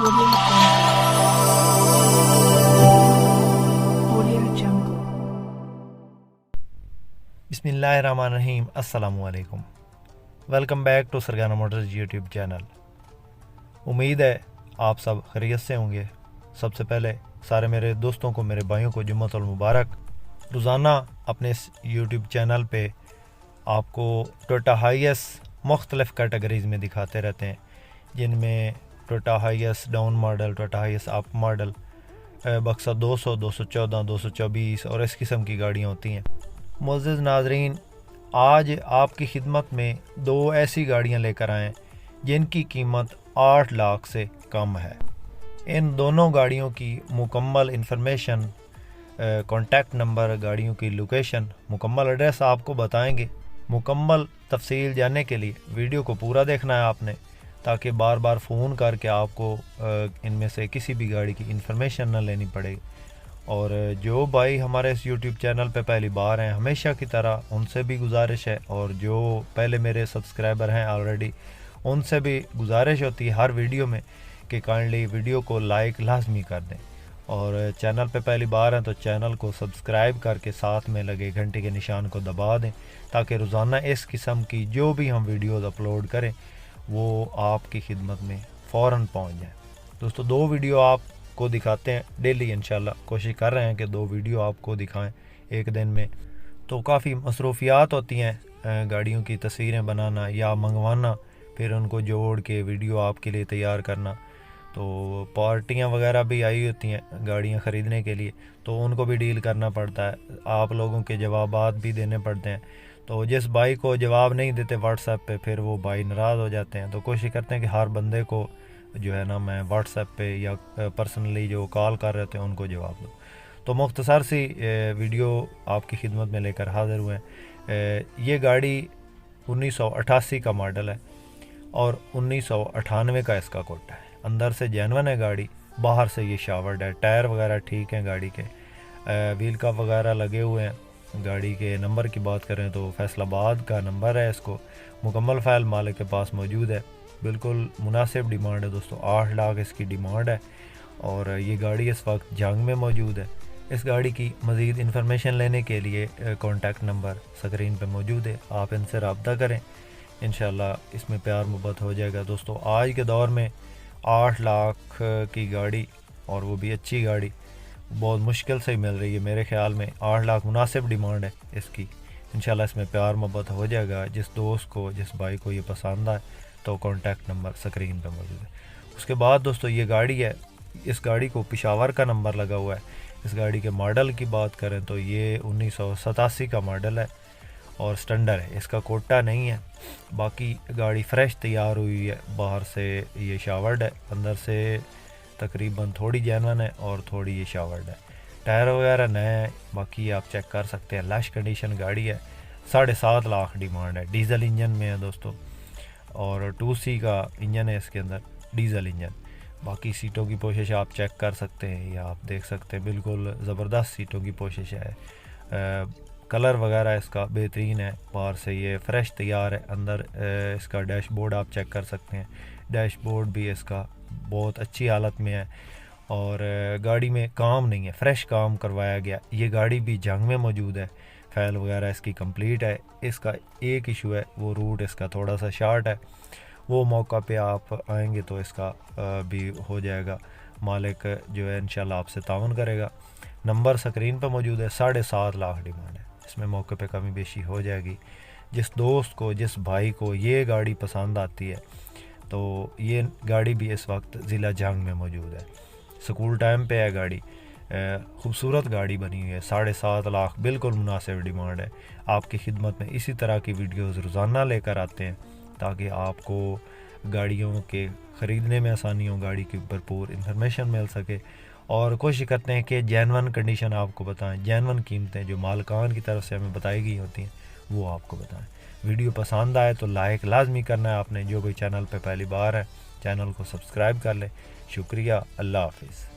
Audio Jungle. बिस्मिल्लाहिर्रहमानिर्रहीम। अस्सलामु अलैकुम। Welcome back to Sargana motors YouTube channel. उम्मीद है आप सब खैरियत से होंगे। सबसे पहले सारे मेरे दोस्तों को, मेरे भाइयों को जुम्मतुल मुबारक। रोज़ाना अपने इस यूट्यूब चैनल पे आपको टोयोटा हाइएस मुख्तलिफ़ कैटेगरीज़ में दिखाते रहते हैं, जिनमें Toyota HiAce down model, Toyota HiAce up model, बक्सा 200, 214, 224 और इस किस्म की गाड़ियाँ होती हैं। मुअज़्ज़िज़ नाज़रीन, आज आपकी खिदमत में दो ऐसी गाड़ियाँ लेकर आएँ जिनकी कीमत 8 लाख से कम है। इन दोनों गाड़ियों की मुकम्मल इन्फॉर्मेशन, कॉन्टैक्ट नंबर, गाड़ियों की लोकेशन, मुकम्मल एड्रेस आपको बताएंगे। मुकम्मल तफसील जानने के लिए वीडियो को पूरा देखना है आपने, ताकि बार बार फ़ोन करके आपको इनमें से किसी भी गाड़ी की इन्फॉर्मेशन न लेनी पड़े। और जो भाई हमारे इस YouTube चैनल पे पहली बार हैं, हमेशा की तरह उनसे भी गुजारिश है, और जो पहले मेरे सब्सक्राइबर हैं ऑलरेडी, उनसे भी गुजारिश होती है हर वीडियो में कि काइंडली वीडियो को लाइक लाजमी कर दें, और चैनल पे पहली बार हैं तो चैनल को सब्सक्राइब करके साथ में लगे घंटे के निशान को दबा दें, ताकि रोज़ाना इस किस्म की जो भी हम वीडियोज़ अपलोड करें वो आपकी खिदमत में फ़ौरन पहुंच जाए। दोस्तों, दो वीडियो आपको दिखाते हैं डेली, इंशाल्लाह कोशिश कर रहे हैं कि दो वीडियो आपको दिखाएं एक दिन में। तो काफ़ी मसरूफियात होती हैं गाड़ियों की तस्वीरें बनाना या मंगवाना, फिर उनको जोड़ के वीडियो आपके लिए तैयार करना। तो पार्टियां वगैरह भी आई होती हैं गाड़ियां ख़रीदने के लिए, तो उनको भी डील करना पड़ता है, आप लोगों के जवाबात भी देने पड़ते हैं। तो जिस भाई को जवाब नहीं देते व्हाट्सएप पे, फिर वो भाई नाराज़ हो जाते हैं। तो कोशिश करते हैं कि हर बंदे को जो है ना, मैं व्हाट्सएप पे या पर्सनली जो कॉल कर रहे थे उनको जवाब दूँ। तो मुख्तसर सी वीडियो आपकी खिदमत में लेकर हाज़िर हुए हैं। ये गाड़ी 1988 का मॉडल है और 1998 का इसका कोटा है। अंदर से जेन्युइन है गाड़ी, बाहर से ये शावर्ड है। टायर वगैरह ठीक हैं गाड़ी के, व्हील कप वगैरह लगे हुए हैं। गाड़ी के नंबर की बात करें तो फैसलाबाद का नंबर है। इसको मुकम्मल फ़ाइल मालिक के पास मौजूद है। बिल्कुल मुनासिब डिमांड है दोस्तों, 8 लाख इसकी डिमांड है, और ये गाड़ी इस वक्त जंग में मौजूद है। इस गाड़ी की मज़ीद इन्फॉर्मेशन लेने के लिए कॉन्टैक्ट नंबर स्क्रीन पर मौजूद है, आप इनसे रब्ता करें, इंशाल्लाह इसमें प्यार मोहब्बत हो जाएगा। दोस्तों, आज के दौर में 8 लाख की गाड़ी, और वो भी अच्छी गाड़ी, बहुत मुश्किल से ही मिल रही है। मेरे ख़्याल में 8 लाख मुनासिब डिमांड है इसकी। इंशाल्लाह इसमें प्यार मोहब्बत हो जाएगा। जिस दोस्त को, जिस भाई को ये पसंद आए तो कॉन्टैक्ट नंबर स्क्रीन पर मौजूद है। उसके बाद दोस्तों, ये गाड़ी है, इस गाड़ी को पेशावर का नंबर लगा हुआ है। इस गाड़ी के मॉडल की बात करें तो ये 1987 का मॉडल है और स्टैंडर्ड है, इसका कोटा नहीं है। बाकी गाड़ी फ़्रेश तैयार हुई है, बाहर से ये शावर्ड है, अंदर से तकरीबन थोड़ी जेन्युइन है और थोड़ी ये शावर्ड है। टायर वगैरह नए हैं, बाकी आप चेक कर सकते हैं। लश कंडीशन गाड़ी है। 7.5 लाख डिमांड है। डीजल इंजन में है दोस्तों, और 2C का इंजन है इसके अंदर, डीजल इंजन। बाकी सीटों की पोशिश आप चेक कर सकते हैं या आप देख सकते हैं, बिल्कुल ज़बरदस्त सीटों की पोशिश है। कलर वगैरह इसका बेहतरीन है। बाहर से ये फ़्रेश तैयार है। अंदर इसका डैशबोर्ड आप चेक कर सकते हैं, डैशबोर्ड भी इसका बहुत अच्छी हालत में है, और गाड़ी में काम नहीं है, फ़्रेश काम करवाया गया। ये गाड़ी भी जंग में मौजूद है, फ़ाइल वगैरह इसकी कंप्लीट है। इसका एक इशू है, वो रूट इसका थोड़ा सा शार्ट है, वो मौका पे आप आएंगे तो इसका भी हो जाएगा। मालिक जो है इंशाल्लाह आपसे ताउन करेगा। नंबर स्क्रीन पर मौजूद है। 7.5 लाख डिमांड है, इसमें मौके पे कमी बेशी हो जाएगी। जिस दोस्त को, जिस भाई को ये गाड़ी पसंद आती है, तो ये गाड़ी भी इस वक्त ज़िला जंग में मौजूद है। स्कूल टाइम पे है गाड़ी, खूबसूरत गाड़ी बनी हुई है। 7.5 लाख बिल्कुल मुनासिब डिमांड है। आपकी खिदमत में इसी तरह की वीडियोज़ रोज़ाना लेकर आते हैं, ताकि आपको गाड़ियों के ख़रीदने में आसानी हो, गाड़ी की भरपूर इन्फॉर्मेशन मिल सके, और कोशिश करते हैं कि जेन्युइन कंडीशन आपको बताएं, जेन्युइन कीमतें जो मालकान की तरफ से हमें बताई गई होती हैं वो आपको बताएं। वीडियो पसंद आए तो लाइक लाजमी करना है आपने। जो कोई चैनल पे पहली बार है, चैनल को सब्सक्राइब कर ले। शुक्रिया, अल्लाह हाफिज़।